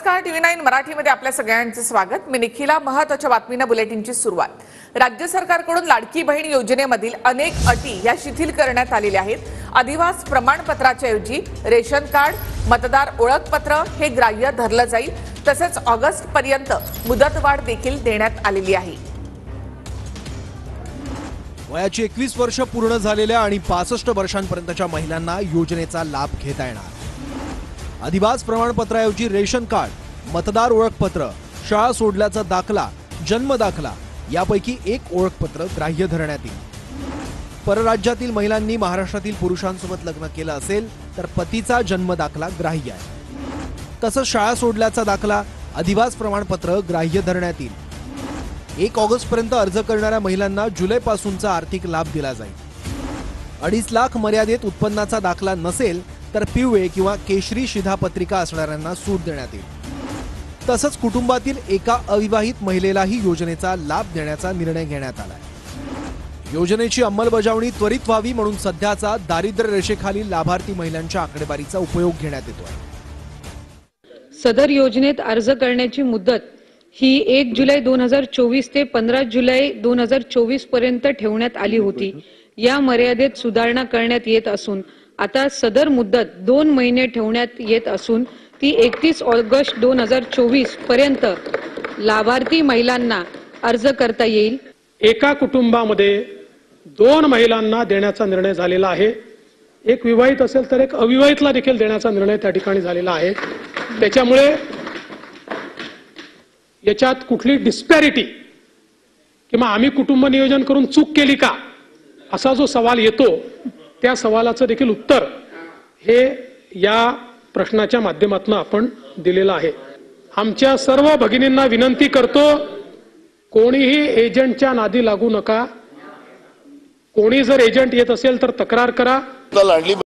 नमस्कार, TV9 मराठीमध्ये आपल्या सगळ्यांचे स्वागत। मी निखिला। महत्त्वाच्या बातमीने बुलेटिनची सुरुवात। राज्य सरकारकडून लाडकी बहीण योजनेमधील अनेक अटी या शिथिल करण्यात आलेल्या आहेत। अधिवास प्रमाणपत्राच्या ऐवजी रेशन कार्ड, मतदार ओळखपत्र हे ग्राह्य धरलं जाईल। तसेच ऑगस्ट पर्यंत मुदतवाढ देखील देण्यात आलेली आहे। वयाची 21 वर्ष पूर्ण झालेल्या आणि 65 वर्षांपर्यंतच्या महिलांना योजनेचा लाभ घेता येणार। अधिवास प्रमाणपत्राऐवजी रेशन कार्ड, मतदार ओळखपत्र, शाळा सोडल्याचा दाखला, जन्म दाखला यापैकी एक ओळखपत्र ग्राह्य धरण्यात येईल। परराज्यातील महिलांनी महाराष्ट्रातील पुरुषांसोबत लग्न केलं असेल तर पतीचा जन्म दाखला ग्राह्य आहे। तसंच शाळा सोडल्याचा दाखला, अधिवास प्रमाणपत्र ग्राह्य धरण्यात येईल। 1 ऑगस्ट पर्यंत अर्ज करणाऱ्या महिलांना जुलैपासूनचा आर्थिक लाभ दिला जाईल। 2.5 लाख मर्यादेत उत्पन्नाचा दाखला नसेल तर पिवळे किंवा केशरी शिधापत्रिका असणाऱ्यांना सूट देण्यात येईल। तसंच कुटुंबातील एका अविवाहित महिलेलाही योजनेचा लाभ देण्याचा निर्णय घेण्यात आलाय। योजनेची अंमलबजावणी त्वरित व्हावी म्हणून सध्याचा दारिद्र्य रेषेखालील लाभार्थी महिलांच्या आकडेवारीचा उपयोग घेण्यात येतोय। सदर योजनेत अर्ज करण्याची मुदत ही 1 जुलै 2024 ते 15 जुलै 2024 पर्यंत ठेवण्यात आली होती। या मर्यादेत सुधारणा करण्यात येत असून आता सदर मुदत 2 महिने ठेवण्यात येत असून ती 31 ऑगस्ट 2024 पर्यंत लाभार्थी महिलांना अर्ज करता येईल। एका कुटुंबामध्ये 2 महिलांना देण्याचा निर्णय झालेला आहे। एक विवाहित असेल तर एक अविवाहितला देखील देण्याचा निर्णय त्या ठिकाणी झालेला आहे। त्याच्यामुळे याच्यात कुठली डिस्पॅरिटी किंवा आम्ही कुटुंब नियोजन करून चूक केली का असा जो सवाल येतो त्या सवालाचं देखील उत्तर हे या प्रश्नाच्या माध्यमातून आपण दिलेलं आहे। आमच्या सर्व भगिनींना विनंती करतो, कोणीही एजंटच्या नादी लागू नका। कोणी जर एजंट येत असेल तर तक्रार करा।